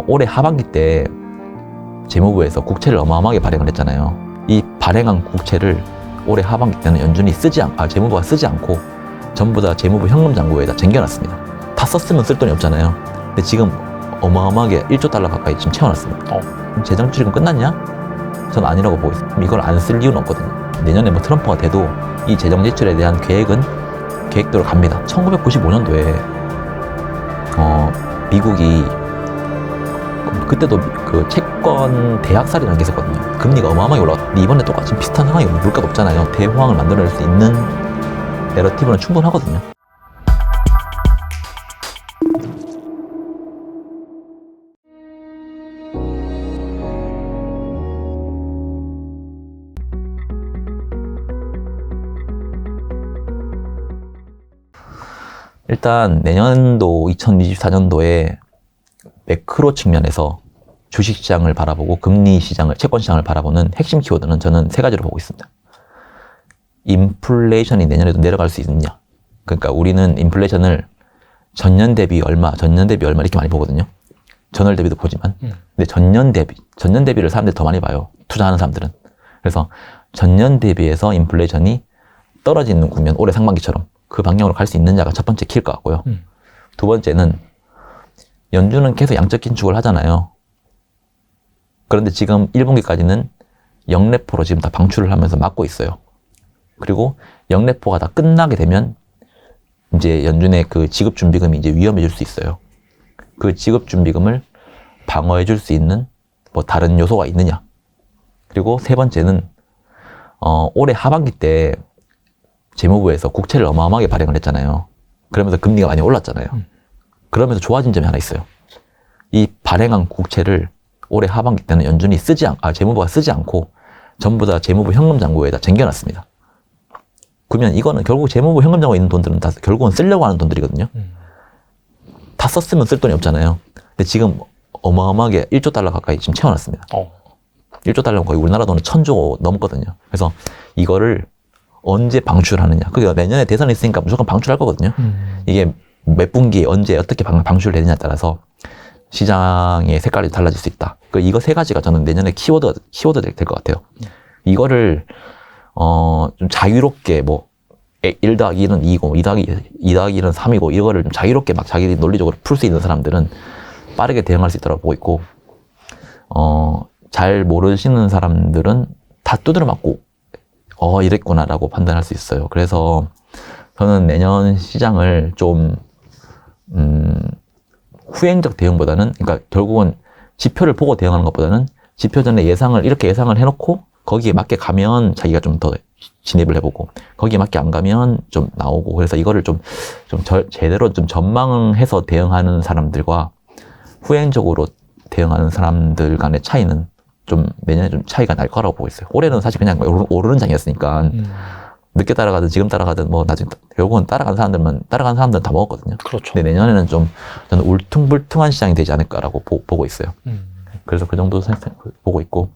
올해 하반기 때 재무부에서 국채를 어마어마하게 발행을 했잖아요. 이 발행한 국채를 올해 하반기 때는 연준이 재무부가 쓰지 않고 전부 다 재무부 현금 잔고에다 쟁겨놨습니다. 다 썼으면 쓸 돈이 없잖아요. 근데 지금 어마어마하게 1조 달러 가까이 지금 채워놨습니다. 재정 출입금 끝났냐? 전 아니라고 보고 있습니다. 이걸 안 쓸 이유는 없거든요. 내년에 뭐 트럼프가 돼도 이 재정 지출에 대한 계획대로 갑니다. 1995년도에 미국이 그때도 그 채권 대학살이라는 게 있었거든요. 금리가 어마어마하게 올라갔고 이번에 똑같이 비슷한 상황이 물가가 높잖아요. 대호황을 만들어낼 수 있는 내러티브는 충분하거든요. 일단 내년도 2024년도에 매크로 측면에서 주식시장을 바라보고 금리시장을, 채권시장을 바라보는 핵심 키워드는 저는 세 가지로 보고 있습니다. 인플레이션이 내년에도 내려갈 수 있느냐. 그러니까 우리는 인플레이션을 전년 대비 얼마 이렇게 많이 보거든요. 전월 대비도 보지만. 근데 전년 대비를 사람들이 더 많이 봐요. 투자하는 사람들은. 그래서 전년 대비해서 인플레이션이 떨어지는 국면, 올해 상반기처럼 그 방향으로 갈 수 있느냐가 첫 번째 키일 것 같고요. 두 번째는 연준은 계속 양적 긴축을 하잖아요. 그런데 지금 1분기까지는 영레포로 지금 다 방출을 하면서 막고 있어요. 그리고 영레포가 다 끝나게 되면 이제 연준의 그 지급준비금이 이제 위험해질 수 있어요. 그 지급준비금을 방어해줄 수 있는 뭐 다른 요소가 있느냐. 그리고 세 번째는 올해 하반기 때 재무부에서 국채를 어마어마하게 발행을 했잖아요. 그러면서 금리가 많이 올랐잖아요. 그러면서 좋아진 점이 하나 있어요. 이 발행한 국채를 올해 하반기 때는 연준이 재무부가 쓰지 않고 전부 다 재무부 현금 잔고에다 쟁겨놨습니다. 그러면 이거는 결국 재무부 현금 잔고에 있는 돈들은 다 결국은 쓰려고 하는 돈들이거든요. 다 썼으면 쓸 돈이 없잖아요. 근데 지금 어마어마하게 1조 달러 가까이 지금 채워놨습니다. 1조 달러면 거의 우리나라 돈은 1000조 넘거든요. 그래서 이거를 언제 방출하느냐. 그게 내년에 대선이 있으니까 무조건 방출할 거거든요. 이게 몇 분기에 언제 어떻게 방출되느냐에 따라서 시장의 색깔이 달라질 수 있다. 이거 세 가지가 저는 내년에 키워드 될 것 같아요. 이거를 좀 자유롭게 뭐 1 더하기 1은 2고 2 더하기 1은 3이고 이거를 좀 자유롭게 막 자기 논리적으로 풀 수 있는 사람들은 빠르게 대응할 수 있다고 보고 있고 잘 모르시는 사람들은 다 두드려 맞고 이랬구나라고 판단할 수 있어요. 그래서 저는 내년 시장을 좀 후행적 대응보다는, 그러니까 결국은 지표를 보고 대응하는 것보다는 지표 전에 이렇게 예상을 해놓고 거기에 맞게 가면 자기가 좀 더 진입을 해보고 거기에 맞게 안 가면 좀 나오고, 그래서 이거를 제대로 좀 전망해서 대응하는 사람들과 후행적으로 대응하는 사람들 간의 차이는 좀 내년에 좀 차이가 날 거라고 보고 있어요. 올해는 사실 그냥 오르는 장이었으니까 늦게 따라가든 지금 따라가든 뭐 나중에 결국은 따라가는 사람들은 다 먹었거든요. 그렇죠. 근데 내년에는 좀 저는 울퉁불퉁한 시장이 되지 않을까라고 보고 있어요. 그래서 그 정도 보고 있고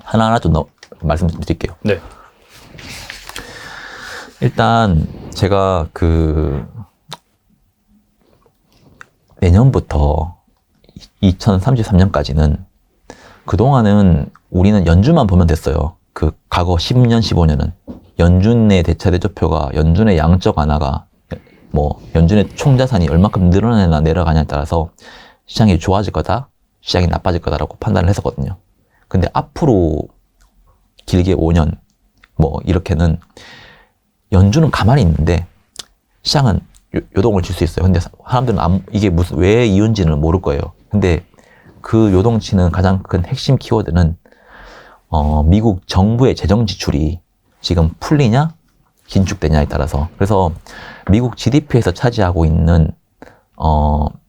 하나하나 좀 말씀드릴게요. 네. 일단 제가 내년부터 2033년까지는 그동안은 우리는 연준만 보면 됐어요. 그 과거 10년, 15년은 연준의 대차 대조표가, 연준의 양적 완화가, 뭐 연준의 총자산이 얼마큼 늘어나냐 내려가냐에 따라서 시장이 좋아질 거다, 시장이 나빠질 거다라고 판단을 했었거든요. 근데 앞으로 길게 5년 뭐 이렇게는 연준은 가만히 있는데 시장은 요동을 칠 수 있어요. 근데 사람들은 이게 왜 이유인지는 모를 거예요. 근데 그 요동치는 가장 큰 핵심 키워드는 미국 정부의 재정 지출이 지금 풀리냐 긴축되냐에 따라서. 그래서 미국 GDP에서 차지하고 있는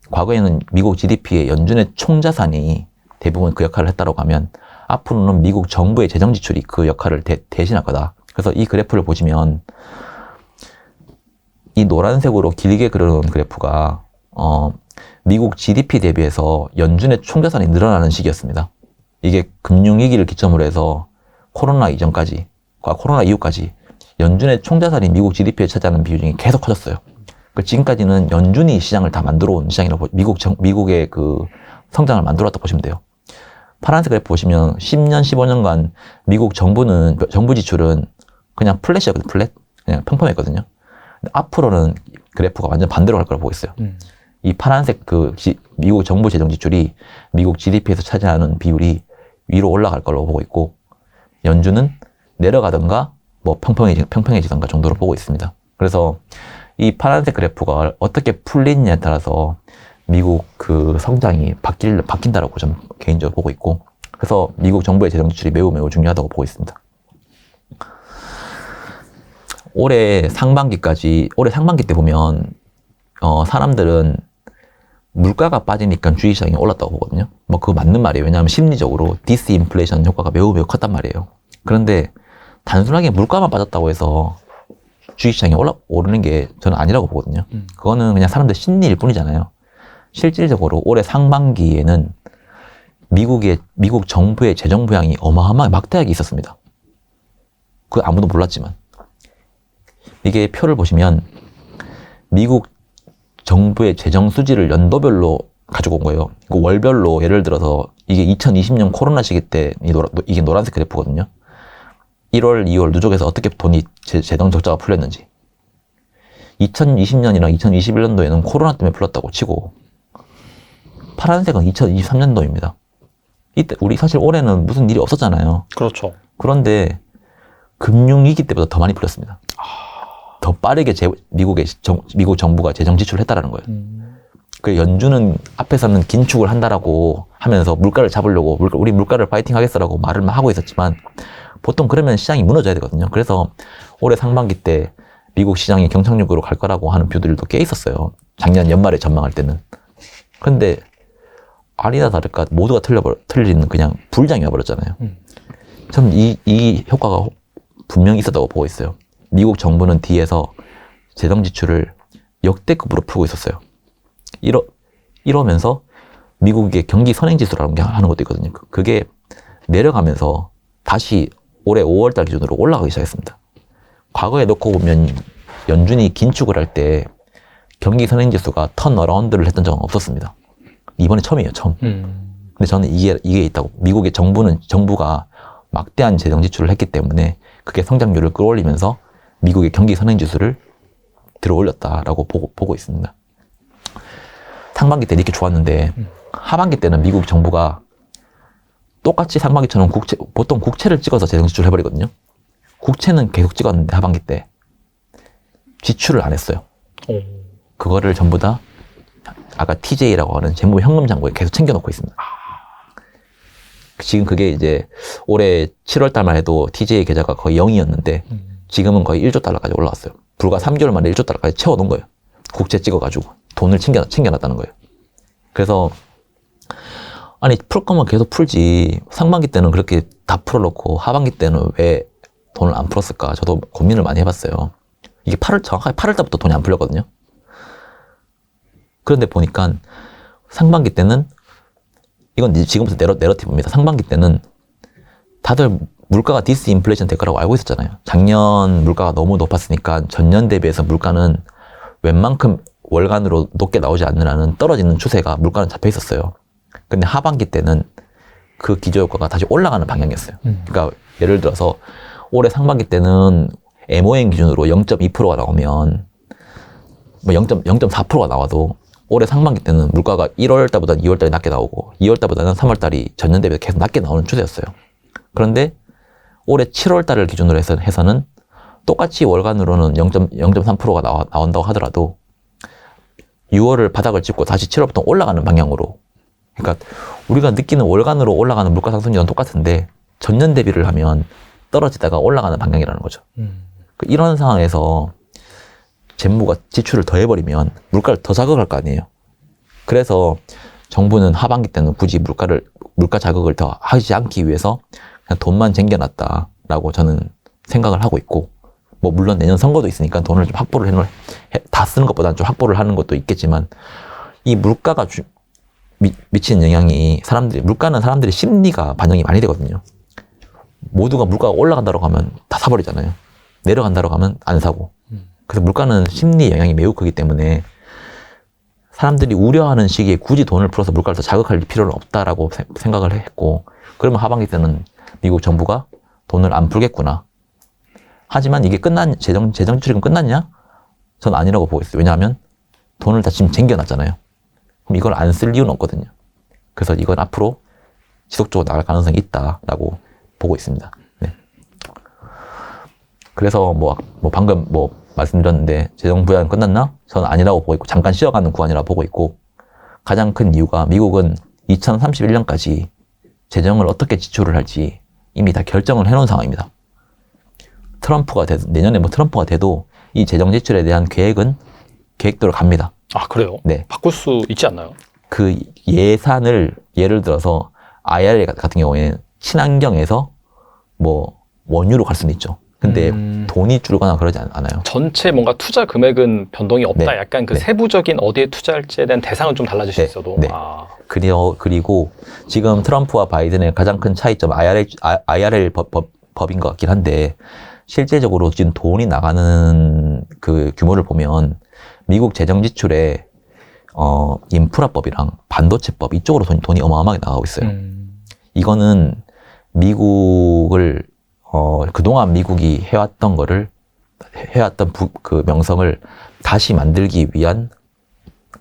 과거에는 미국 GDP의 연준의 총자산이 대부분 그 역할을 했다고 하면 앞으로는 미국 정부의 재정 지출이 그 역할을 대신할 거다. 그래서 이 그래프를 보시면 이 노란색으로 길게 그려놓은 그래프가 미국 GDP 대비해서 연준의 총자산이 늘어나는 시기였습니다. 이게 금융위기를 기점으로 해서 코로나 이전까지, 코로나 이후까지 연준의 총자산이 미국 GDP에 차지하는 비중이 계속 커졌어요. 지금까지는 연준이 시장을 다 만들어 온 시장이라고, 미국의 그 성장을 만들었다 보시면 돼요. 파란색 그래프 보시면 10년, 15년간 미국 정부 지출은 그냥 플랫이었거든요. 플랫. 그냥 평평했거든요. 근데 앞으로는 그래프가 완전 반대로 갈 거라고 보고 있어요. 이 파란색 미국 정부 재정 지출이 미국 GDP에서 차지하는 비율이 위로 올라갈 걸로 보고 있고, 연준은 내려가든가 뭐 평평해지던가 정도로 보고 있습니다. 그래서 이 파란색 그래프가 어떻게 풀리느냐에 따라서 미국 그 성장이 바뀐다라고 저는 개인적으로 보고 있고, 그래서 미국 정부의 재정 지출이 매우 중요하다고 보고 있습니다. 올해 상반기 때 보면 사람들은 물가가 빠지니까 주식시장이 올랐다고 보거든요. 뭐 그거 맞는 말이에요. 왜냐하면 심리적으로 디스인플레이션 효과가 매우 컸단 말이에요. 그런데 단순하게 물가만 빠졌다고 해서 주식시장이 오르는 게 저는 아니라고 보거든요. 그거는 그냥 사람들 심리일 뿐이잖아요. 실질적으로 올해 상반기에는 미국 정부의 재정 부양이 어마어마하게 막대하게 있었습니다. 그 아무도 몰랐지만. 이게 표를 보시면 미국 정부의 재정 수지를 연도별로 가지고 온 거예요. 월별로 예를 들어서 이게 2020년 코로나 시기 때 이게 노란색 그래프거든요. 1월, 2월 누적해서 어떻게 돈이 재정 적자가 풀렸는지. 2020년이랑 2021년도에는 코로나 때문에 풀렸다고 치고, 파란색은 2023년도입니다. 이때 우리 사실 올해는 무슨 일이 없었잖아요. 그렇죠. 그런데 금융위기 때보다 더 많이 풀렸습니다. 더 빠르게 미국 정부가 재정 지출을 했다라는 거예요. 그 연준은 앞에서는 긴축을 한다라고 하면서 물가를 잡으려고 우리 물가를 파이팅 하겠어라고 말을 하고 있었지만, 보통 그러면 시장이 무너져야 되거든요. 그래서 올해 상반기 때 미국 시장이 경착륙으로 갈 거라고 하는 뷰들도 꽤 있었어요. 작년 연말에 전망할 때는. 근데 아니나 다를까 모두가 틀리는 그냥 불장이 와버렸잖아요. 저는 이 효과가 분명히 있었다고 보고 있어요. 미국 정부는 뒤에서 재정 지출을 역대급으로 풀고 있었어요. 이러면서 미국의 경기 선행지수라는 게 하는 것도 있거든요. 그게 내려가면서 다시 올해 5월달 기준으로 올라가기 시작했습니다. 과거에 놓고 보면 연준이 긴축을 할 때 경기 선행지수가 턴어라운드를 했던 적은 없었습니다. 이번에 처음이에요, 처음. 근데 저는 이게 있다고. 미국의 정부가 막대한 재정 지출을 했기 때문에 그게 성장률을 끌어올리면서 미국의 경기 선행지수를 들어올렸다라고 보고 있습니다. 상반기 때 이렇게 좋았는데 하반기 때는 미국 정부가 똑같이 상반기처럼 보통 국채를 찍어서 재정 지출을 해버리거든요. 국채는 계속 찍었는데 하반기 때 지출을 안 했어요. 그거를 전부 다 아까 TJ라고 하는 재무 현금 잔고에 계속 챙겨놓고 있습니다. 지금 그게 이제 올해 7월 달만 해도 TJ 계좌가 거의 0이었는데 지금은 거의 1조 달러까지 올라왔어요. 불과 3개월 만에 1조 달러까지 채워놓은 거예요. 국채 찍어가지고 돈을 챙겨놨다는 거예요. 그래서 아니 풀 거면 계속 풀지, 상반기 때는 그렇게 다 풀어놓고 하반기 때는 왜 돈을 안 풀었을까, 저도 고민을 많이 해봤어요. 이게 정확하게 8월 달부터 돈이 안 풀렸거든요. 그런데 보니까 상반기 때는, 이건 지금부터 내러티브입니다. 상반기 때는 다들 물가가 디스인플레이션 될 거라고 알고 있었잖아요. 작년 물가가 너무 높았으니까 전년 대비해서 물가는 웬만큼 월간으로 높게 나오지 않는 한은 떨어지는 추세가 물가는 잡혀 있었어요. 근데 하반기 때는 그 기저효과가 다시 올라가는 방향이었어요. 그러니까 예를 들어서 올해 상반기 때는 MOM 기준으로 0.2%가 나오면 뭐 0.4%가 나와도 올해 상반기 때는 물가가 1월 달보다는 2월 달이 낮게 나오고 2월 달보다는 3월 달이 전년 대비 계속 낮게 나오는 추세였어요. 그런데 올해 7월 달을 기준으로 해서는 똑같이 월간으로는 0.3%가 나온다고 하더라도 6월을 바닥을 짚고 다시 7월부터 올라가는 방향으로, 그러니까 우리가 느끼는 월간으로 올라가는 물가 상승률은 똑같은데 전년 대비를 하면 떨어지다가 올라가는 방향이라는 거죠. 이런 상황에서 재무가 지출을 더 해버리면 물가를 더 자극할 거 아니에요. 그래서 정부는 하반기 때는 굳이 물가 자극을 더 하지 않기 위해서 그냥 돈만 쟁겨놨다라고 저는 생각을 하고 있고, 뭐 물론 내년 선거도 있으니까 돈을 좀 확보를 다 쓰는 것보다는 좀 확보를 하는 것도 있겠지만, 이 물가가 미치는 영향이 물가는 사람들의 심리가 반영이 많이 되거든요. 모두가 물가가 올라간다고 하면 다 사버리잖아요. 내려간다고 하면 안 사고. 그래서 물가는 심리 영향이 매우 크기 때문에 사람들이 우려하는 시기에 굳이 돈을 풀어서 물가를 더 자극할 필요는 없다라고 생각을 했고, 그러면 하반기 때는 미국 정부가 돈을 안 풀겠구나. 하지만 이게 재정 지출이 끝났냐? 전 아니라고 보고 있어요. 왜냐하면 돈을 다 지금 쟁겨놨잖아요. 그럼 이걸 안 쓸 이유는 없거든요. 그래서 이건 앞으로 지속적으로 나갈 가능성이 있다라고 보고 있습니다. 네. 그래서 방금 말씀드렸는데 재정 부양 끝났나? 저는 아니라고 보고 있고 잠깐 쉬어가는 구간이라고 보고 있고, 가장 큰 이유가 미국은 2031년까지 재정을 어떻게 지출을 할지 이미 다 결정을 해놓은 상황입니다. 내년에 트럼프가 돼도 이 재정 지출에 대한 계획대로 갑니다. 아, 그래요? 네. 바꿀 수 있지 않나요? 그 예산을 예를 들어서 IRA 같은 경우에는 친환경에서 원유로 갈 수는 있죠. 근데 돈이 줄거나 그러지 않아요. 전체 뭔가 투자 금액은 변동이 없다. 네. 약간 그 네. 세부적인 어디에 투자할지에 대한 대상은 좀 달라질 수 네. 있어도. 네. 아. 그리고 지금 트럼프와 바이든의 가장 큰 차이점 IRA 법인 것 같긴 한데, 실제적으로 지금 돈이 나가는 그 규모를 보면 미국 재정 지출에 인프라법이랑 반도체법 이쪽으로 돈이 어마어마하게 나가고 있어요. 이거는 미국을 그동안 미국이 해왔던 그 명성을 다시 만들기 위한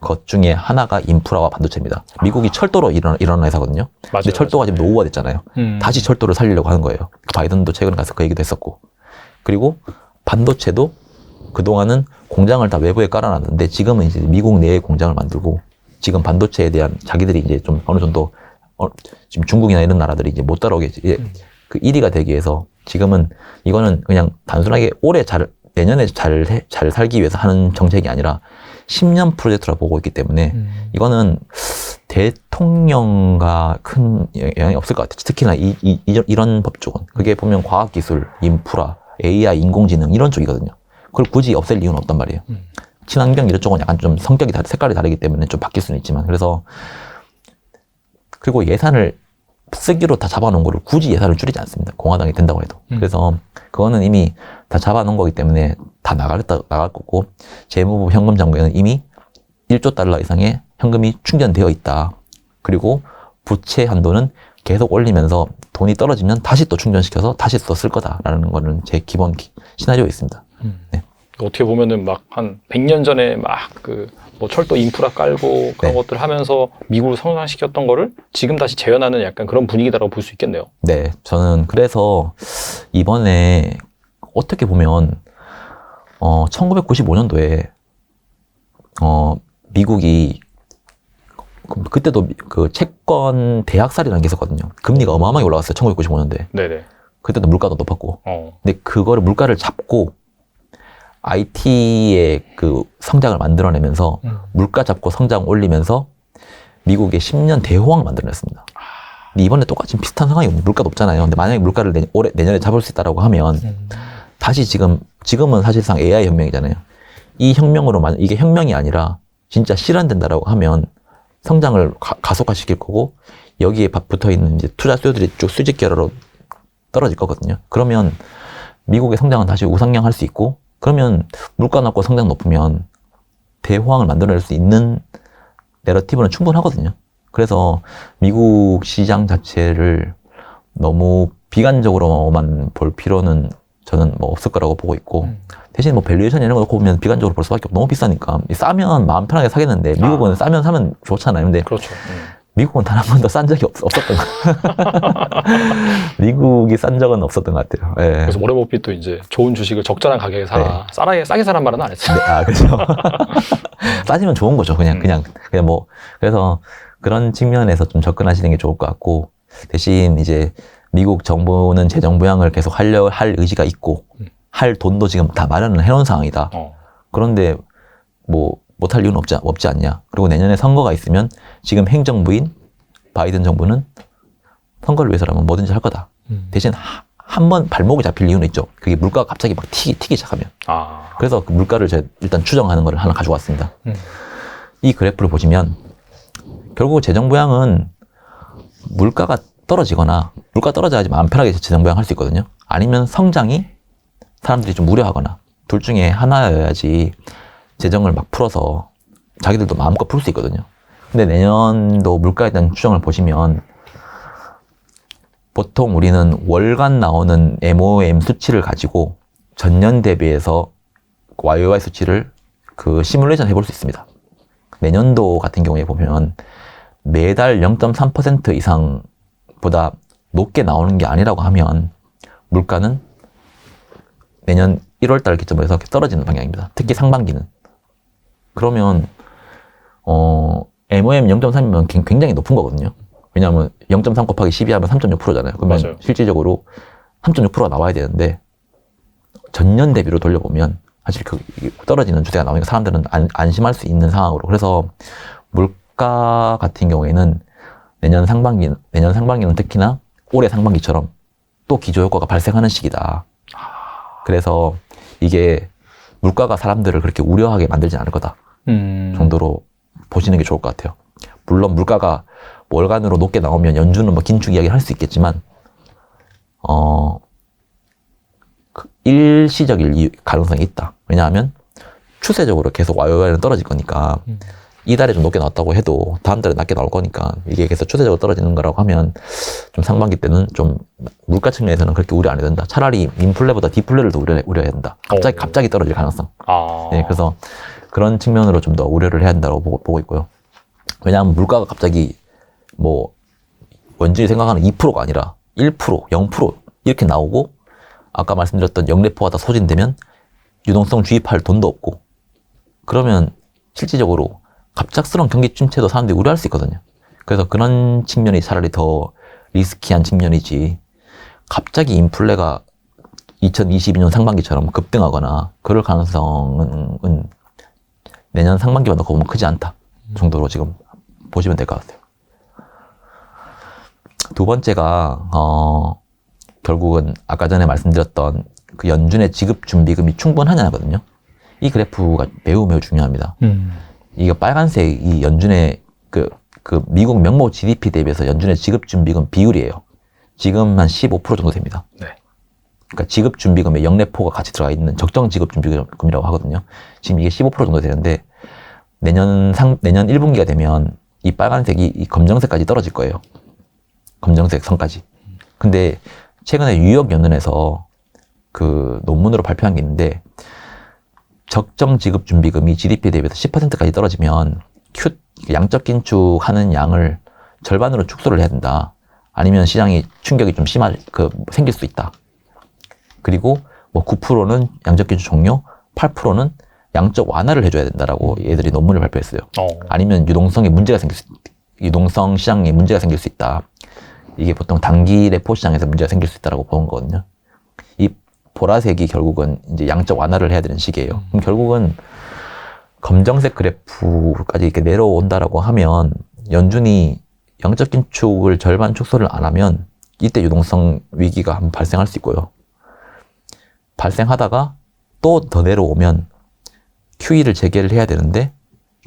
것 중에 하나가 인프라와 반도체입니다. 미국이 철도로 일어난 회사거든요. 맞아요, 근데 철도가 지금 노후화 됐잖아요. 다시 철도를 살리려고 하는 거예요. 바이든도 최근에 가서 그 얘기도 했었고. 그리고 반도체도 그동안은 공장을 다 외부에 깔아놨는데 지금은 이제 미국 내에 공장을 만들고, 지금 반도체에 대한 자기들이 이제 좀 어느 정도 지금 중국이나 이런 나라들이 이제 못 따라오게 그 1위가 되기 위해서 지금은 이거는 그냥 단순하게 내년에 잘 살기 위해서 하는 정책이 아니라 10년 프로젝트라 보고 있기 때문에 이거는 대통령과 큰 영향이 없을 것 같아요. 특히나 이런 법 쪽은. 그게 보면 과학기술, 인프라, AI, 인공지능 이런 쪽이거든요. 그걸 굳이 없앨 이유는 없단 말이에요. 친환경 이런 쪽은 약간 좀 성격이 색깔이 다르기 때문에 좀 바뀔 수는 있지만, 그리고 예산을 쓰기로 다 잡아놓은 거를 굳이 예산을 줄이지 않습니다. 공화당이 된다고 해도. 그래서 그거는 이미 다 잡아놓은 거기 때문에 다 나갈 거고, 재무부 현금 잔고에는 이미 1조 달러 이상의 현금이 충전되어 있다. 그리고 부채 한도는 계속 올리면서 돈이 떨어지면 다시 또 충전시켜서 다시 또 쓸 거다라는 거는 제 기본 시나리오에 있습니다. 네. 어떻게 보면은 막 한 100년 전에 막 철도 인프라 깔고 그런 네. 것들 하면서 미국을 성장시켰던 거를 지금 다시 재현하는 약간 그런 분위기다라고 볼 수 있겠네요. 네, 저는 그래서 이번에 어떻게 보면 1995년도에 미국이 그때도 그 채권 대학살이라는 게 있었거든요. 금리가 어마어마하게 올라갔어요. 1995년도에. 네네. 그때도 물가도 높았고. 근데 그거를 물가를 잡고 IT의 그 성장을 만들어내면서 물가 잡고 성장 올리면서 미국의 10년 대호황을 만들어냈습니다. 근데 이번에 똑같이 비슷한 상황이거든요. 물가 높잖아요. 근데 만약에 물가를 내년에 잡을 수 있다라고 하면 다시 지금은 사실상 AI 혁명이잖아요. 이 혁명으로 이게 혁명이 아니라 진짜 실현된다라고 하면 성장을 가속화시킬 거고, 여기에 붙어 있는 이제 투자 수요들이 쭉 수직 결하로 떨어질 거거든요. 그러면 미국의 성장은 다시 우상향 할 수 있고, 그러면 물가 낮고 성장 높으면 대호황을 만들어낼 수 있는 내러티브는 충분하거든요. 그래서 미국 시장 자체를 너무 비관적으로만 볼 필요는 저는 없을 거라고 보고 있고, 대신 밸류에이션 이런 거 놓고 보면 비관적으로 볼 수밖에 없고, 너무 비싸니까. 싸면 마음 편하게 사겠는데, 미국은 싸면 사면 좋잖아요. 근데 그렇죠. 미국은 단 한 번도 싼 적이 없었던 것 같아요. 미국이 싼 적은 없었던 것 같아요. 네. 그래서 워렌 버핏도 이제 좋은 주식을 적절한 가격에 사라. 네. 싸게 사란 말은 안 했어요. 네, 그렇죠. 싸지면 좋은 거죠. 그냥 그래서 그런 측면에서 좀 접근하시는 게 좋을 것 같고, 대신 이제 미국 정부는 재정 부양을 계속 할 의지가 있고, 할 돈도 지금 다 마련을 해놓은 상황이다. 그런데 못할 이유는 없지 않냐. 그리고 내년에 선거가 있으면 지금 행정부인 바이든 정부는 선거를 위해서라면 뭐든지 할 거다. 대신 한 번 발목이 잡힐 이유는 있죠. 그게 물가가 갑자기 막 튀기 시작하면. 그래서 그 물가를 제가 일단 추정하는 거를 하나 가져왔습니다. 이 그래프를 보시면 결국 재정 부양은 물가가 떨어지거나, 물가 떨어져야지 마음 편하게 재정 부양할 수 있거든요. 아니면 성장이 사람들이 좀 우려하거나, 둘 중에 하나여야지 재정을 막 풀어서 자기들도 마음껏 풀 수 있거든요. 근데 내년도 물가에 대한 추정을 보시면 보통 우리는 월간 나오는 MOM 수치를 가지고 전년 대비해서 YOY 수치를 그 시뮬레이션 해볼 수 있습니다. 내년도 같은 경우에 보면 매달 0.3% 이상보다 높게 나오는 게 아니라고 하면 물가는 내년 1월달 기점으로 해서 떨어지는 방향입니다. 특히 상반기는. 그러면 MOM 0.3이면 굉장히 높은 거거든요. 왜냐하면 0.3 곱하기 12 하면 3.6%잖아요. 그러면 맞아요. 실질적으로 3.6%가 나와야 되는데 전년 대비로 돌려보면 사실 그 떨어지는 추세가 나오니까 사람들은 안심할 수 있는 상황으로. 그래서 물가 같은 경우에는 내년 상반기는 특히나 올해 상반기처럼 또 기저효과가 발생하는 시기다. 그래서 이게 물가가 사람들을 그렇게 우려하게 만들지 않을 거다 정도로 보시는 게 좋을 것 같아요. 물론 물가가 월간으로 높게 나오면 연준은 뭐 긴축 이야기를 할 수 있겠지만 일시적일 가능성이 있다. 왜냐하면 추세적으로 계속 YOY는 떨어질 거니까 이달에 좀 높게 나왔다고 해도 다음 달에 낮게 나올 거니까 이게 계속 추세적으로 떨어지는 거라고 하면 좀 상반기 때는 좀 물가 측면에서는 그렇게 우려 안 해야 된다. 차라리 인플레보다 디플레를 더 우려해야 된다. 갑자기 떨어질 가능성. 네, 그래서 그런 측면으로 좀 더 우려를 해야 된다고 보고 있고요. 왜냐하면 물가가 갑자기 뭐 원준이 생각하는 2%가 아니라 1%, 0% 이렇게 나오고 아까 말씀드렸던 영래포가 다 소진되면 유동성 주입할 돈도 없고 그러면 실질적으로 갑작스러운 경기 침체도 사람들이 우려할 수 있거든요. 그래서 그런 측면이 차라리 더 리스키한 측면이지 갑자기 인플레가 2022년 상반기처럼 급등하거나 그럴 가능성은 내년 상반기만 놓고 보면 크지 않다 정도로 지금 보시면 될 것 같아요. 두 번째가 결국은 아까 전에 말씀드렸던 그 연준의 지급 준비금이 충분하냐거든요. 이 그래프가 매우 중요합니다. 이게 빨간색 이 연준의 그 미국 명목 GDP 대비해서 연준의 지급 준비금 비율이에요. 지금 한 15% 정도 됩니다. 네. 그러니까 지급 준비금에 영래포가 같이 들어가 있는 적정 지급 준비금이라고 하거든요. 지금 이게 15% 정도 되는데 내년 1분기가 되면 이 빨간색이 이 검정색까지 떨어질 거예요. 검정색 선까지. 근데 최근에 뉴욕연은에서 그 논문으로 발표한 게 있는데 적정 지급 준비금이 GDP 대비해서 10%까지 떨어지면 양적 긴축하는 양을 절반으로 축소를 해야 된다. 아니면 시장이 충격이 좀 생길 수 있다. 그리고 뭐 9%는 양적 긴축 종료, 8%는 양적 완화를 해줘야 된다라고 얘들이 논문을 발표했어요. 아니면 유동성 시장에 문제가 생길 수 있다. 이게 보통 단기 레포 시장에서 문제가 생길 수 있다라고 보는 거거든요. 이 보라색이 결국은 이제 양적 완화를 해야 되는 시기예요. 그럼 결국은 검정색 그래프까지 이렇게 내려온다라고 하면 연준이 양적 긴축을 절반 축소를 안 하면 이때 유동성 위기가 한번 발생할 수 있고요. 발생하다가 또 더 내려오면 QE를 재개를 해야 되는데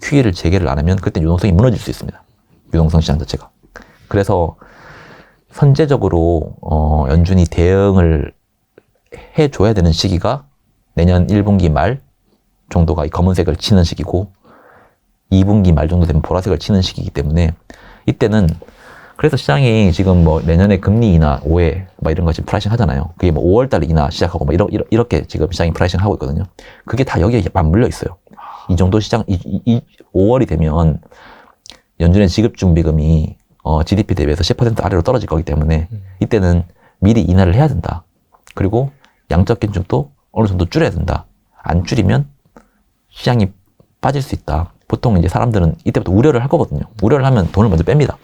QE를 재개를 안 하면 그때 유동성이 무너질 수 있습니다. 유동성 시장 자체가. 그래서 선제적으로 연준이 대응을 해줘야 되는 시기가 내년 1분기 말 정도가 이 검은색을 치는 시기고 2분기 말 정도 되면 보라색을 치는 시기이기 때문에 이때는 그래서 시장이 지금 뭐 내년에 금리 인하 5회 막 이런 거 지금 프라이싱 하잖아요. 그게 뭐 5월 달에 인하 시작하고 막 이렇게 지금 시장이 프라이싱 하고 있거든요. 그게 다 여기에 맞물려 있어요. 이 정도 시장, 5월이 되면 연준의 지급 준비금이 GDP 대비해서 10% 아래로 떨어질 거기 때문에 이때는 미리 인하를 해야 된다. 그리고 양적 긴축도 어느 정도 줄여야 된다. 안 줄이면 시장이 빠질 수 있다. 보통 이제 사람들은 이때부터 우려를 할 거거든요. 우려를 하면 돈을 먼저 뺍니다.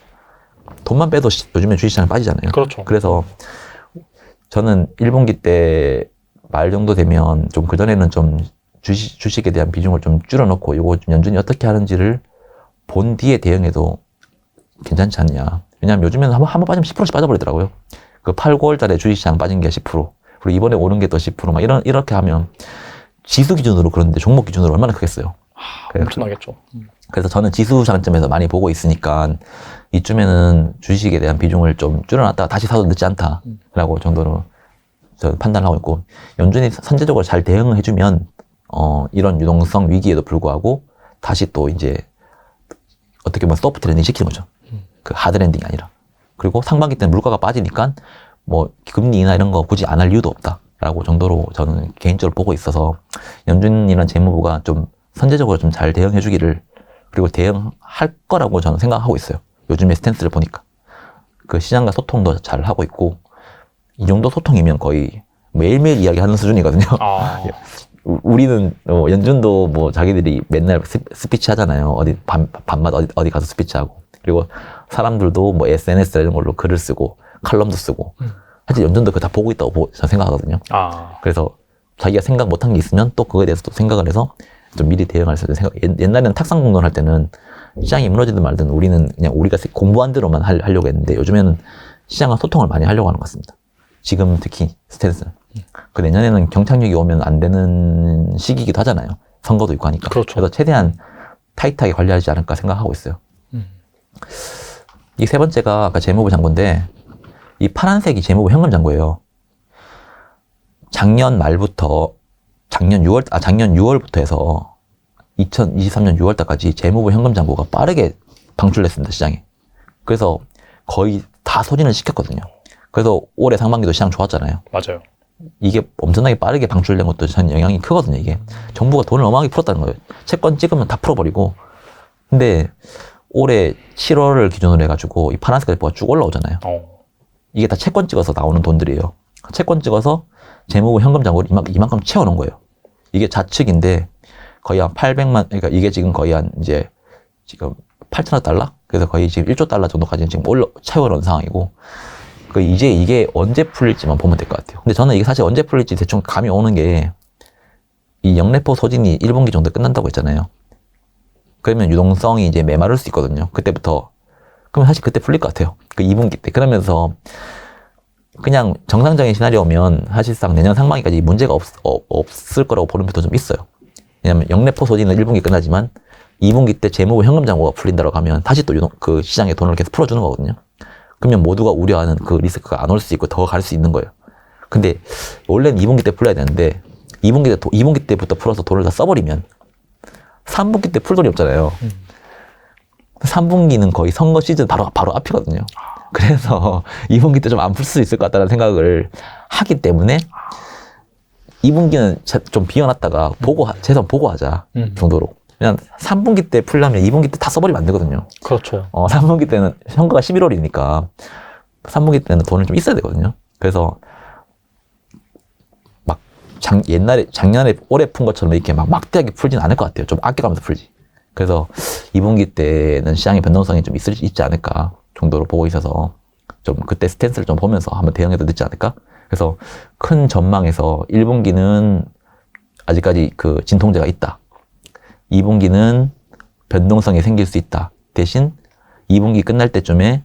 돈만 빼도 요즘에 주식시장이 빠지잖아요. 그렇죠. 그래서 저는 1분기 때 말 정도 되면 좀 그전에는 좀 주식에 대한 비중을 좀 줄여놓고 이거 좀 연준이 어떻게 하는지를 본 뒤에 대응해도 괜찮지 않냐. 왜냐하면 요즘에는 한번 빠지면 10%씩 빠져버리더라고요. 그 8, 9월 달에 주식시장 빠진 게 10%. 그리고 이번에 오른 게 또 10%. 막 이렇게 하면 지수 기준으로 그런데 종목 기준으로 얼마나 크겠어요. 엄청나겠죠. 그래서 저는 지수 관점에서 많이 보고 있으니까 이쯤에는 주식에 대한 비중을 좀 줄여놨다가 다시 사도 늦지 않다라고 정도로 저 판단을 하고 있고 연준이 선제적으로 잘 대응을 해주면 이런 유동성 위기에도 불구하고 다시 또 이제 어떻게 보면 소프트 랜딩 시키는 거죠. 그 하드 랜딩이 아니라. 그리고 상반기 때는 물가가 빠지니까 뭐 금리 인하 이런 거 굳이 안 할 이유도 없다라고 정도로 저는 개인적으로 보고 있어서 연준이란 재무부가 좀 선제적으로 좀 잘 대응해 주기를, 그리고 대응할 거라고 저는 생각하고 있어요. 요즘의 스탠스를 보니까. 그 시장과 소통도 잘 하고 있고, 이 정도 소통이면 거의 매일매일 이야기하는 수준이거든요. 아. 우리는 연준도 뭐 자기들이 맨날 스피치 하잖아요. 어디 밤마다 어디 가서 스피치 하고, 그리고 사람들도 뭐 SNS 이런 걸로 글을 쓰고 칼럼도 쓰고, 사실 연준도 그거 다 보고 있다고 저는 생각하거든요. 아. 그래서 자기가 생각 못한 게 있으면 또 그거에 대해서 또 생각을 해서 좀 미리 대응할 수 있는 생각. 옛날에는 탁상 공론할 때는 시장이 무너지든 말든 우리는 그냥 우리가 공부한 대로만 하려고 했는데, 요즘에는 시장과 소통을 많이 하려고 하는 것 같습니다. 지금 특히 스탠스는. 그 내년에는 경착륙이 오면 안 되는 시기이기도 하잖아요. 선거도 있고 하니까. 그렇죠. 그래서 최대한 타이트하게 관리하지 않을까 생각하고 있어요. 이 세 번째가 아까 재무부 장고인데, 이 파란색이 재무부 현금 장고예요. 작년 6월부터 해서 2023년 6월달까지 재무부 현금 잔고가 빠르게 방출됐습니다, 시장에. 그래서 거의 다 소진을 시켰거든요. 그래서 올해 상반기도 시장 좋았잖아요. 맞아요. 이게 엄청나게 빠르게 방출된 것도 전 영향이 크거든요, 이게. 정부가 돈을 어마하게 풀었다는 거예요. 채권 찍으면 다 풀어버리고. 근데 올해 7월을 기준으로 해가지고 이 파란색 그래프가 쭉 올라오잖아요. 이게 다 채권 찍어서 나오는 돈들이에요. 채권 찍어서 재무부 현금 잔고를 이만큼 채워놓은 거예요. 이게 좌측인데 거의 한 800만, 그러니까 이게 지금 거의 한 이제 지금 8천억 달러? 그래서 거의 지금 1조 달러 정도까지 지금 채워놓은 상황이고, 이제 이게 언제 풀릴지만 보면 될 것 같아요. 근데 저는 이게 사실 언제 풀릴지 대충 감이 오는 게, 이 영래포 소진이 1분기 정도 끝난다고 했잖아요. 그러면 유동성이 이제 메마를 수 있거든요. 그때부터. 그러면 사실 그때 풀릴 것 같아요. 그 2분기 때. 그러면서 그냥 정상적인 시나리오면 사실상 내년 상반기까지 문제가 없을 거라고 보는 편도 좀 있어요. 왜냐면 영래포 소진은 1분기 끝나지만 2분기 때 재무부 현금 잔고가 풀린다고 하면 다시 또 그 시장에 돈을 계속 풀어주는 거거든요. 그러면 모두가 우려하는 그 리스크가 안 올 수 있고 더 갈 수 있는 거예요. 근데 원래는 2분기 때 풀어야 되는데 2분기 때부터 풀어서 돈을 다 써버리면 3분기 때 풀 돈이 없잖아요. 3분기는 거의 선거 시즌 바로 앞이거든요. 그래서 2분기 때 좀 안 풀 수 있을 것 같다는 생각을 하기 때문에 2분기는 좀 비워놨다가 최소한 보고 하자 정도로. 그냥 3분기 때 풀려면 2분기 때 다 써버리면 안 되거든요. 그렇죠. 3분기 때는 선거가 11월이니까 3분기 때는 돈을 좀 있어야 되거든요. 그래서 막 작년에 올해 푼 것처럼 이렇게 막 막대하게 풀진 않을 것 같아요. 좀 아껴가면서 풀지. 그래서 2분기 때는 시장의 변동성이 좀 있지 않을까 정도로 보고 있어서 좀 그때 스탠스를 좀 보면서 한번 대응해도 늦지 않을까? 그래서 큰 전망에서 1분기는 아직까지 그 진통제가 있다. 2분기는 변동성이 생길 수 있다. 대신 2분기 끝날 때쯤에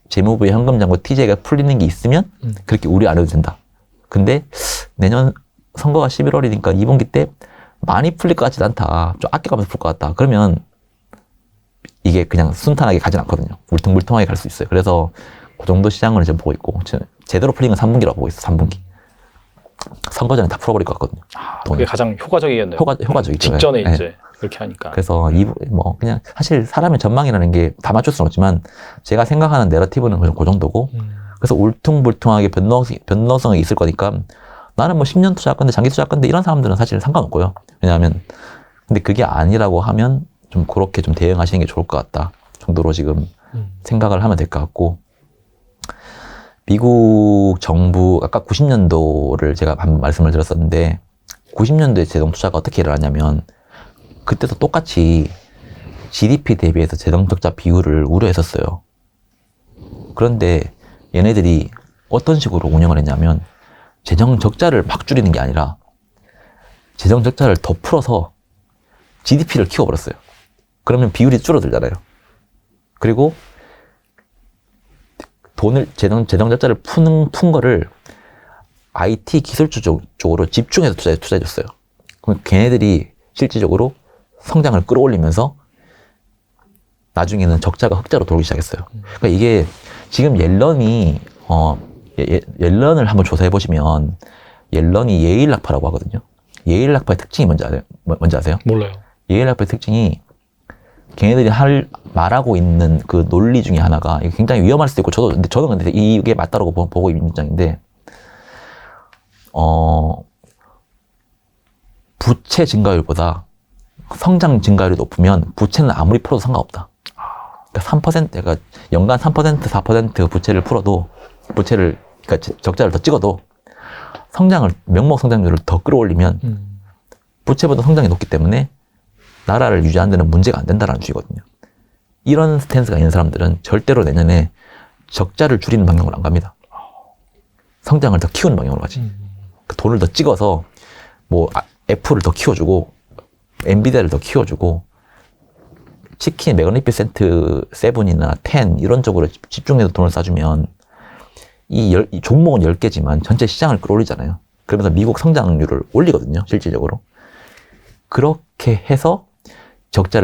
재무부의 현금 잔고 TJ가 풀리는 게 있으면 그렇게 우려 안 해도 된다. 근데 내년 선거가 11월이니까 2분기 때 많이 풀릴 것 같지 않다. 좀 아껴가면서 풀 것 같다. 그러면 이게 그냥 순탄하게 가진 않거든요. 울퉁불퉁하게 갈 수 있어요. 그래서 그 정도 시장을 이제 보고 있고, 제대로 풀린 건 3분기라고 보고 있어. 3분기. 선거 전에 다 풀어버릴 것 같거든요. 그게 가장 효과적이겠네요. 효과적이죠. 직전에 네. 이제 그렇게 하니까. 그래서 그냥 사실 사람의 전망이라는 게 다 맞출 수는 없지만 제가 생각하는 내러티브는 그 정도고, 그래서 울퉁불퉁하게 변동성이 있을 거니까 나는 뭐 10년 투자할 건데 장기 투자할 건데 이런 사람들은 사실 상관없고요. 왜냐하면 근데 그게 아니라고 하면 좀 그렇게 좀 대응하시는 게 좋을 것 같다 정도로 지금 생각을 하면 될 것 같고, 미국 정부 아까 90년도를 제가 한번 말씀을 드렸었는데 90년도에 재정 투자가 어떻게 일어나냐면 그때도 똑같이 GDP 대비해서 재정 적자 비율을 우려했었어요. 그런데 얘네들이 어떤 식으로 운영을 했냐면 재정 적자를 막 줄이는 게 아니라 재정 적자를 더 풀어서 GDP를 키워버렸어요. 그러면 비율이 줄어들잖아요. 그리고 재정 적자를 푼 거를 IT 기술주 쪽으로 집중해서 투자해줬어요. 그럼 걔네들이 실질적으로 성장을 끌어올리면서 나중에는 적자가 흑자로 돌기 시작했어요. 그러니까 이게 지금 옐런이 옐런을 한번 조사해 보시면 옐런이 예일 낙파라고 하거든요. 예일 낙파의 특징이 뭔지 아세요? 몰라요. 예일 낙파의 특징이 걔네들이 말하고 있는 그 논리 중에 하나가 이게 굉장히 위험할 수도 있고 저는 근데 이게 맞다고 보고 있는 입장인데 부채 증가율보다 성장 증가율이 높으면 부채는 아무리 풀어도 상관없다. 그러니까 3%, 그러니까 연간 3%, 4% 부채를 풀어도 그러니까 적자를 더 찍어도 명목 성장률을 더 끌어올리면 부채보다 성장이 높기 때문에 나라를 유지하는 데는 문제가 안 된다라는 주의거든요. 이런 스탠스가 있는 사람들은 절대로 내년에 적자를 줄이는 방향으로 안 갑니다. 성장을 더 키우는 방향으로 가지. 그 돈을 더 찍어서 뭐 애플을 더 키워주고 엔비디아를 더 키워주고 치킨 매그니피센트 7이나 10 이런 쪽으로 집중해서 돈을 쏴주면 이 종목은 10개지만 전체 시장을 끌어올리잖아요. 그러면서 미국 성장률을 올리거든요. 실질적으로. 그렇게 해서 적자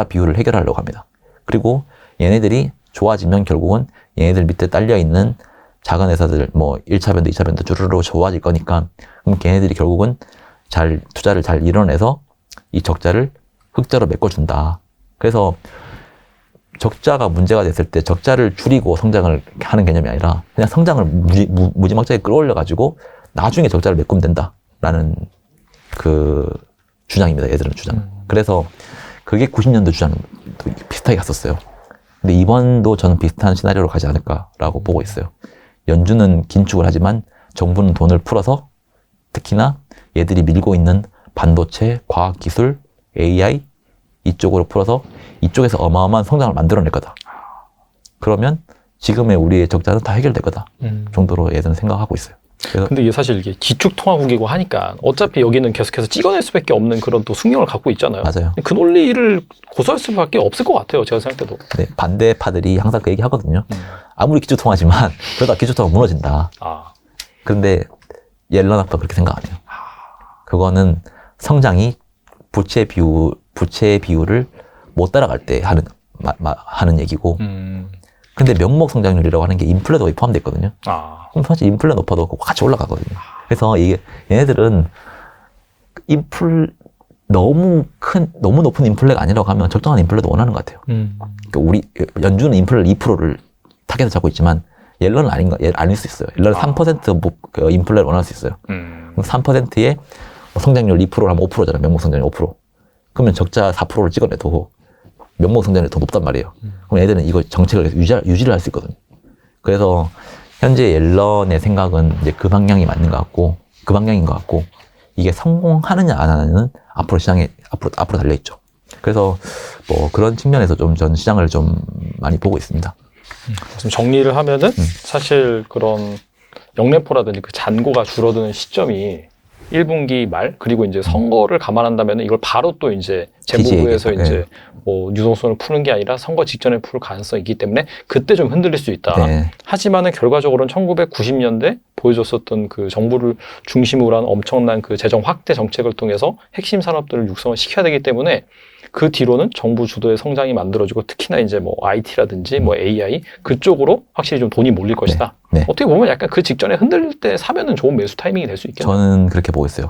비율을 해결하려고 합니다. 그리고 얘네들이 좋아지면 결국은 얘네들 밑에 딸려있는 작은 회사들, 뭐 1차 밴드, 2차 밴드 주르르 좋아질 거니까 그럼 걔네들이 결국은 투자를 잘 이뤄내서 이 적자를 흑자로 메꿔준다. 그래서 적자가 문제가 됐을 때 적자를 줄이고 성장을 하는 개념이 아니라 그냥 성장을 무지막지하게 끌어올려가지고 나중에 적자를 메꾸면 된다라는 그 주장입니다. 얘들은 주장은. 그래서 그게 90년도 주장도 비슷하게 갔었어요. 근데 이번도 저는 비슷한 시나리오로 가지 않을까라고 보고 있어요. 연준은 긴축을 하지만 정부는 돈을 풀어서 특히나 얘들이 밀고 있는 반도체, 과학기술, AI 이쪽으로 풀어서 이쪽에서 어마어마한 성장을 만들어낼 거다. 그러면 지금의 우리의 적자는 다 해결될 거다 정도로 얘들은 생각하고 있어요. 그래서 근데 이게 사실 이게 기축통화국이고 하니까 어차피 여기는 계속해서 찍어낼 수밖에 없는 그런 또 숙명을 갖고 있잖아요. 맞아요. 그 논리를 고수할 수밖에 없을 것 같아요. 제가 생각할 때도. 네, 반대파들이 항상 그 얘기 하거든요. 아무리 기축통화지만 그러다 기축통화 무너진다. 그런데 옐런 학파는 그렇게 생각 안 해요. 그거는 성장이 부채 비율을 못 따라갈 때 하는 얘기고. 근데 명목 성장률이라고 하는 게 인플레도 거의 포함되어 있거든요. 그럼 사실 인플레 높아도 같이 올라가거든요. 그래서 얘네들은 너무 높은 인플레가 아니라고 하면 적정한 인플레도 원하는 것 같아요. 그러니까 연준은 인플레 2%를 타겟을 잡고 있지만 옐런은 아닐 수 있어요. 옐런은 3% 인플레를 원할 수 있어요. 그럼 3%에 성장률 2%를 하면 5%잖아요. 명목 성장률 5%. 그러면 적자 4%를 찍어내도 명목 성장률이 더 높단 말이에요. 그럼 애들은 이거 정책을 유지를 할 수 있거든요. 그래서 현재 옐런의 생각은 이제 그 방향이 맞는 것 같고, 그 방향인 것 같고, 이게 성공하느냐 안 하느냐는 앞으로 시장에 앞으로 달려 있죠. 그래서 뭐 그런 측면에서 좀 전 시장을 좀 많이 보고 있습니다. 좀 정리를 하면은 사실 그런 영래포라든지 그 잔고가 줄어드는 시점이 1분기 말 그리고 이제 선거를 감안한다면 이걸 바로 또 이제 재무부에서 이제 뭐 유동성을 푸는 게 아니라 선거 직전에 풀 가능성이 있기 때문에 그때 좀 흔들릴 수 있다. 네. 하지만은 결과적으로는 1990년대 보여줬었던 그 정부를 중심으로 한 엄청난 그 재정 확대 정책을 통해서 핵심 산업들을 육성을 시켜야 되기 때문에 그 뒤로는 정부 주도의 성장이 만들어지고 특히나 이제 뭐 IT라든지 뭐 AI 그쪽으로 확실히 좀 돈이 몰릴 것이다. 네. 어떻게 보면 약간 그 직전에 흔들릴 때 사면은 좋은 매수 타이밍이 될 수 있겠네요. 저는 그렇게 보고 있어요.